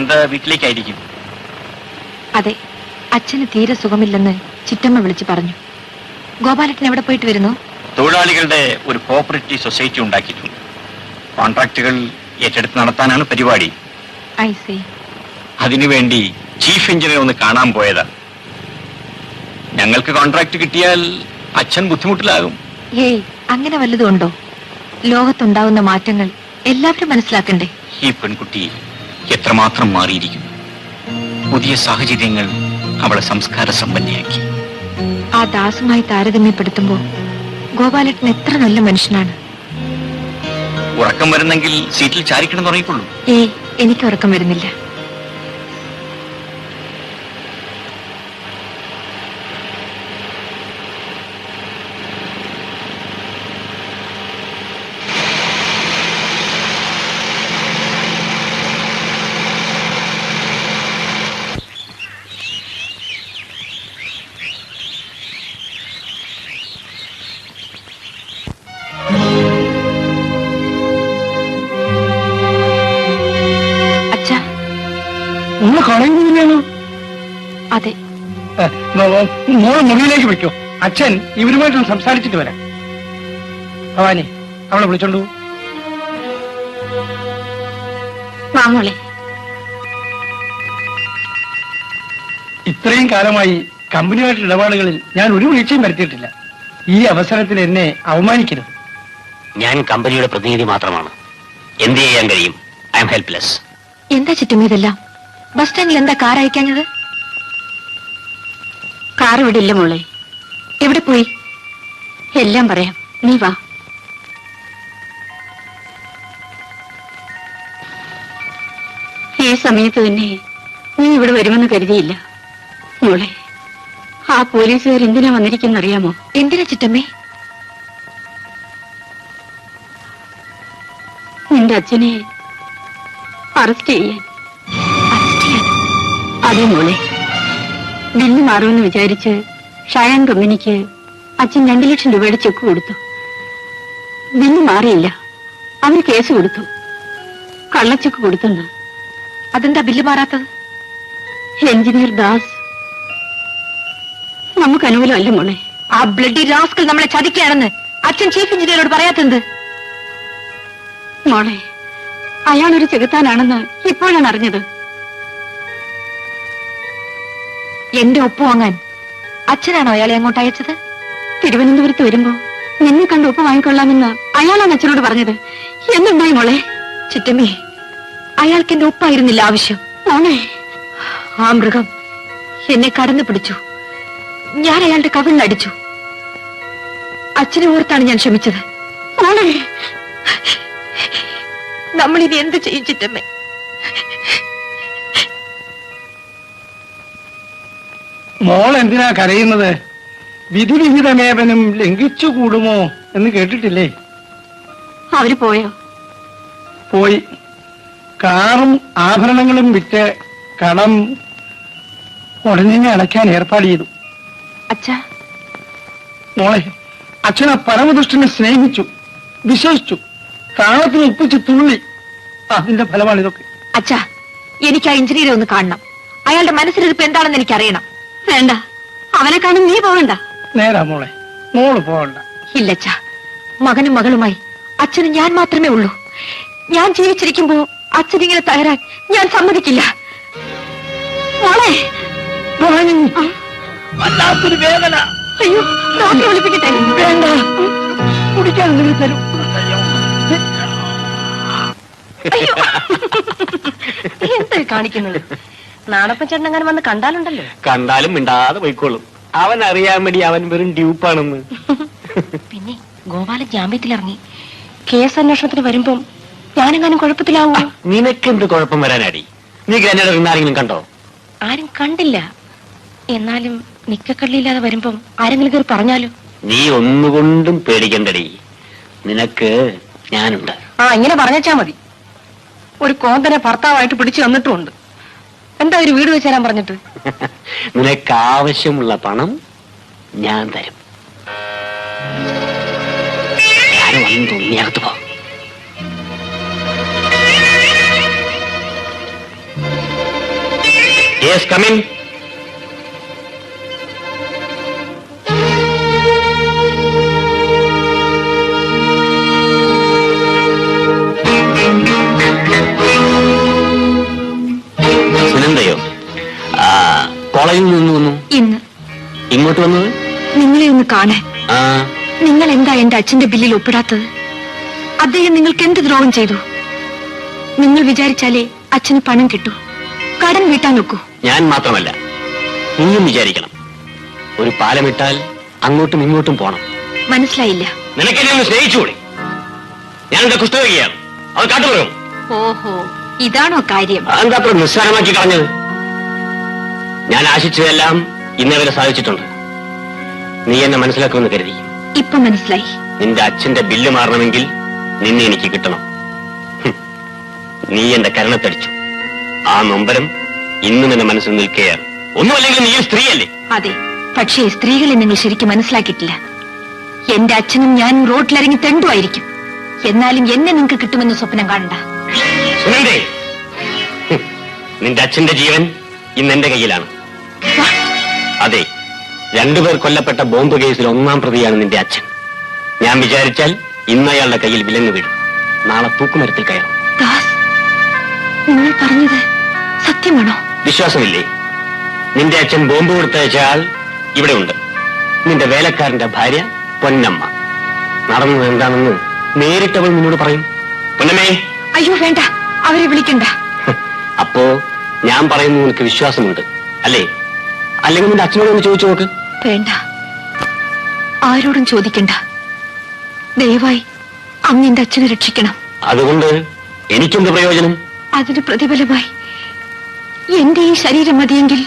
സുനന്ദ വീട്ടിലേക്കായിരിക്കും. അതെ, അച്ഛന് തീരെ സുഖമില്ലെന്ന് ചിറ്റമ്മ വിളിച്ചു പറഞ്ഞു. ഗോപാലട്ടൻ എവിടെ പോയിട്ട് വരുന്നു? തൊഴിലാളികളുടെ ഒരു കോഓപ്പറേറ്റീവ് സൊസൈറ്റി ഉണ്ടാക്കിയിട്ടുണ്ട്. കോൺട്രാക്ടുകൾ ഏറ്റെടുത്ത് നടത്താനാണ് പരിപാടി. I see. അതിനുവേണ്ടി ചീഫ് എഞ്ചിനീയർ ഒന്ന് കാണാൻ പോയതാ. ഞങ്ങൾക്ക് കോൺട്രാക്ട് കിട്ടിയാൽ അച്ഛൻ ബുദ്ധിമുട്ടിലാകും. ഏയ്, അങ്ങനെ വല്ലതും ഉണ്ടോ? ലോകത്തുണ്ടാവുന്ന മാറ്റങ്ങൾ എല്ലാവരും മനസ്സിലാക്കണ്ടേ? ഈ പെൺകുട്ടി എത്രമാത്രം മാറിയിരിക്കുന്നു. പുതിയ സാഹചര്യങ്ങൾ അവളെ സംസ്കാര സമ്പന്നയാക്കി. ആ ദാസുമായി താരതമ്യപ്പെടുത്തുമ്പോ ഗോപാലട്ടൻ എത്ര നല്ല മനുഷ്യനാണ്. ഉറക്കം വരുന്നെങ്കിൽ സീറ്റിൽ ചാരിക്കണം തുടങ്ങിക്കൊള്ളൂ. ഏയ്, എനിക്ക് ഉറക്കം വരുന്നില്ല. അതെ, മോളെ മുറിയിലേക്ക് വിളിക്കോ. അച്ഛൻ ഇവരുമായിട്ടൊന്ന് സംസാരിച്ചിട്ട് വരാം. ഭവാനി, അവളെ വിളിച്ചോണ്ടു. വാങ്ങോളെ. ഇത്രയും കാലമായി കമ്പനിയായിട്ടുള്ള ഇടപാടുകളിൽ ഞാൻ ഒരു വീഴ്ചയും വരുത്തിയിട്ടില്ല. ഈ അവസരത്തിൽ എന്നെ അവമാനിക്കരുത്. ഞാൻ കമ്പനിയുടെ പ്രതിനിധി മാത്രമാണ്. എന്ത് ചെയ്യാൻ കഴിയും? I M helpless. എന്താ ചുറ്റും ഇതെല്ലാം? ബസ് സ്റ്റാൻഡിൽ എന്താ കാർ അയക്കാഞ്ഞത്? കാർ ഇവിടെ ഇല്ല മോളെ. എവിടെ പോയി? എല്ലാം പറയാം, നീ വാ. ഈ സമയത്ത് തന്നെ നീ ഇവിടെ വരുമെന്ന് കരുതിയില്ല മോളെ. ആ പോലീസുകാർ എന്തിനാ വന്നിരിക്കുന്നറിയാമോ? എന്തിനാ ചിറ്റമ്മേ? നിന്റെ അച്ഛനെ അറസ്റ്റ് ചെയ്യാൻ. അതെ മോളെ, ബില്ല് മാറുമെന്ന് വിചാരിച്ച് ഷായാൻ കമ്പനിക്ക് അച്ഛൻ 2 ലക്ഷം രൂപയുടെ ചെക്ക് കൊടുത്തു. ബില്ല് മാറിയില്ല. അവർ കേസ് കൊടുത്തു. കള്ളച്ചെക്ക് കൊടുത്തെന്ന്. അതെന്താ ബില്ല് മാറാത്തത്? എഞ്ചിനീയർ ദാസ് നമുക്ക് അനുകൂലമല്ല മോളെ. ആ ബ്ലഡി റാസ്കൽ നമ്മളെ ചതിക്കുകയാണെന്ന് അച്ഛൻ ചീഫ് എഞ്ചിനീയറോട് പറയാത്തത്? മോളെ, അയാളൊരു ചെകുത്താനാണെന്ന് ഇപ്പോഴാണ് അറിഞ്ഞത്. എന്റെ ഒപ്പ് വാങ്ങാൻ അച്ഛനാണോ അയാളെ അങ്ങോട്ട് അയച്ചത്? തിരുവനന്തപുരത്ത് വരുമ്പോ നിന്നെ കണ്ട് ഒപ്പ് വാങ്ങിക്കൊള്ളാമെന്ന് അയാളാണ് അച്ഛനോട് പറഞ്ഞത്. എന്തുണ്ടായി മോളെ? ചിറ്റമ്മേ, അയാൾക്ക് എന്റെ ഒപ്പായിരുന്നില്ല ആവശ്യം. മോളെ, ആ മൃഗം എന്നെ കടന്നു പിടിച്ചു. ഞാൻ അയാളുടെ കവിളിലടിച്ചു. അച്ഛനെ ഓർത്താണ് ഞാൻ ക്ഷമിച്ചത്. മോളെ, നമ്മളിനി എന്ത് ചെയ്യും ചിറ്റമ്മേ? മോൾ എന്തിനാ കരയുന്നത്? വിധിവിഹിതമേവനും ലംഘിച്ചുകൂടുമോ എന്ന് കേട്ടിട്ടില്ലേ? അവര് പോയോ? പോയി. കാറും ആഭരണങ്ങളും വിറ്റ് കടം ഉടനെ അടയ്ക്കാൻ ഏർപ്പാട് ചെയ്തു. അച്ഛാ, മോളെ, അച്ഛനെ പരമദുഷ്ടനെ സ്നേഹിച്ചു, വിശ്വസിച്ചു, കാലത്തിന് ഒപ്പിച്ച് തുള്ളി. അതിന്റെ ഫലമാണ് ഇതൊക്കെ. അച്ഛാ, എനിക്ക് ആ എഞ്ചിനീയറെ ഒന്ന് കാണണം. അയാളുടെ മനസ്സിലിരിപ്പ് എന്താണെന്ന് എനിക്കറിയണം. വേണ്ട, അവനെ കാണും നീ പോകണ്ട. നേരാ മോളെ, മോള് പോകണ്ട. ഇല്ലച്ചാ, മകനും മകളുമായി അച്ഛന് ഞാൻ മാത്രമേ ഉള്ളൂ. ഞാൻ ജീവിച്ചിരിക്കുമ്പോ അച്ഛനിങ്ങനെ തകരാൻ ഞാൻ സമ്മതിക്കില്ല. മോളെ, വല്ലാത്തൊരു വേദന. അയ്യോ, ഡോക്ടറെ വിളിപ്പിക്കട്ടെ? വേണ്ട, കുടിക്കാൻ നിങ്ങൾ തരൂ. അയ്യോ, എന്താ കാണിക്കുന്നത്? നാണപ്പൻ ചേട്ടനങ്ങനെ വന്ന് കണ്ടാലുണ്ടല്ലോ. കണ്ടാലും മിണ്ടാതെ പോയിക്കോളും. അവൻ അറിയാൻ വേണ്ടി അവൻ വെറും ഡ്യൂപ്പാണെന്ന്. പിന്നെ ഗോപാല ജാമ്യത്തിലിറങ്ങി. കേസ് അന്വേഷണത്തിന് വരുമ്പം ഞാനെങ്ങാനും കുഴപ്പത്തിലാവോ? നിനക്കെന്ത് കുഴപ്പം വരാനാടി? നീ ഗ്രനേഡ് ആരെങ്കിലും കണ്ടോ? ആരും കണ്ടില്ല. എന്നാലും നിക്കക്കള്ളിയില്ലാതെ വരുമ്പം ആരെങ്കിലും കയറി പറഞ്ഞാലോ? നീ ഒന്നുകൊണ്ടും പേടിക്കണ്ടടി, നിനക്ക് ഞാനുണ്ട്. ഇങ്ങനെ പറഞ്ഞാ മതി. ഒരു കോന്തനെ ഭർത്താവായിട്ട് പിടിച്ചു വന്നിട്ടുമുണ്ട്. എന്താ ഒരു വീട് വെച്ച് തരാൻ പറഞ്ഞിട്ട്? നിനക്ക് ആവശ്യമുള്ള പണം ഞാൻ തരും. ഞാൻ വന്നു തോന്നിയകത്ത് പോ. Yes, come in. സുനന്ദയോ? കോളേജിൽ നിന്ന് വന്നു. ഇന്ന് ഇങ്ങോട്ട് വന്നത്? നിങ്ങളെ ഒന്ന് കാണാൻ. ആ, നിങ്ങൾ എന്താ എന്റെ അച്ഛന്റെ ബില്ലിൽ ഒപ്പിടാത്തത്? അദ്ദേഹം നിങ്ങൾക്ക് എന്ത് ദ്രോഹം ചെയ്തു? നിങ്ങൾ വിചാരിച്ചാലേ അച്ഛന് പണം കിട്ടൂ. കടം വീട്ടാൻ നോക്കൂ. ഞാൻ മാത്രമല്ല, നീയും വിചാരിക്കണം. ഒരു പാലമിട്ടാൽ അങ്ങോട്ടും ഇങ്ങോട്ടും പോണം. മനസ്സിലായില്ല. നിനക്കെന്നെ ഒന്ന് സ്നേഹിച്ചുകൂടി? ഞാൻ എന്റെ കുഷ്ഠരോഗിയാണ്. അത് കാട്ടുപറയും. ഓഹോ, ഇതാണോ കാര്യം? അതെന്താ അത്ര നിസ്സാരമാക്കി കളഞ്ഞത്? ഞാൻ ആശിച്ചതെല്ലാം ഇന്നേവരെ സാധിച്ചിട്ടുണ്ട്. നീ എന്നെ മനസ്സിലാക്കുമെന്ന് കരുതി. ഇപ്പൊ മനസ്സിലായി. നിന്റെ അച്ഛന്റെ ബില്ല് മാറണമെങ്കിൽ നിന്നെ എനിക്ക് കിട്ടണം. നീ എന്റെ കരണത്തടിച്ചു. ആ നൊമ്പരം ഇന്നും എന്റെ മനസ്സിൽ നിൽക്കുകയാണ്. ഒന്നുമല്ലെങ്കിൽ നീ സ്ത്രീയല്ലേ? അതെ, പക്ഷേ സ്ത്രീകളെ നിങ്ങൾ ശരിക്കും മനസ്സിലാക്കിയിട്ടില്ല. എന്റെ അച്ഛനും ഞാനും റോട്ടിലിറങ്ങി തെണ്ടുമായിരിക്കും. എന്നാലും എന്നെ നിങ്ങൾക്ക് കിട്ടുമെന്ന് സ്വപ്നം കാണണ്ട. സുനന്ദേ, നിന്റെ അച്ഛന്റെ ജീവൻ ഇന്ന് എന്റെ കയ്യിലാണ്. അതെ, രണ്ടുപേർ കൊല്ലപ്പെട്ട ബോംബ് കേസിൽ ഒന്നാം പ്രതിയാണ് നിന്റെ അച്ഛൻ. ഞാൻ വിചാരിച്ചാൽ ഇന്ന് അയാളുടെ കയ്യിൽ വിലങ്ങ് വീഴും. നാളെ തൂക്കുമരത്തിൽ കയറും. ദാസ്, നിങ്ങൾ പറഞ്ഞത് സത്യമാണോ? വിശ്വാസമില്ലേ? നിന്റെ അച്ഛൻ ബോംബ് കൊടുത്തയച്ച ആൾ ഇവിടെ ഉണ്ട്. നിന്റെ വേലക്കാരന്റെ ഭാര്യ പൊന്നമ്മ. നടന്നത് എന്താണെന്ന് നേരിട്ടവൾ നിന്നോട് പറയും. പൊന്നമ്മേ. അയ്യോ വേണ്ട, അവരെ വിളിക്കണ്ട. അപ്പോ ഞാൻ പറയുന്നത് നിനക്ക് വിശ്വാസമുണ്ട് അല്ലേ? അല്ലെങ്കിൽ നിന്റെ അച്ഛനോട് ഒന്ന് ചോദിച്ചു നോക്ക്. വേണ്ട, ആരോടും ചോദിക്കണ്ട. ദയവായി അങ്ങ് എന്റെ അച്ഛനെ രക്ഷിക്കണം. അതുകൊണ്ട് എനിക്കെന്ത് പ്രയോജനം? അതിന് പ്രതിഫലമായി എന്റെ ഈ ശരീരം മതിയെങ്കിൽ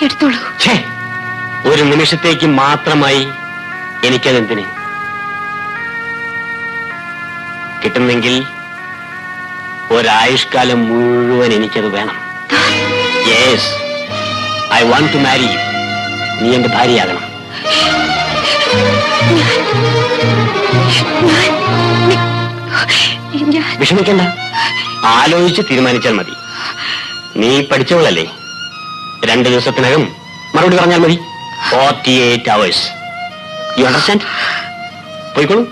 എടുത്തോളൂ. ഛേ, ഒരു നിമിഷത്തേക്ക് മാത്രമായി എനിക്കതെന്തിന്? കിട്ടുന്നെങ്കിൽ ഒരായുഷ്കാലം മുഴുവൻ എനിക്കത് വേണം. Yes, I want to marry you. നീ എന്റെ ഭാര്യയാകണം. വിഷമിക്കണ്ട, ആലോചിച്ച് തീരുമാനിച്ചാൽ മതി. നീ പഠിച്ചവളല്ലേ? 2 ദിവസത്തിനകം മറുപടി പറഞ്ഞാൽ മതി. 48 hours. You understand? പോയിക്കോളൂ.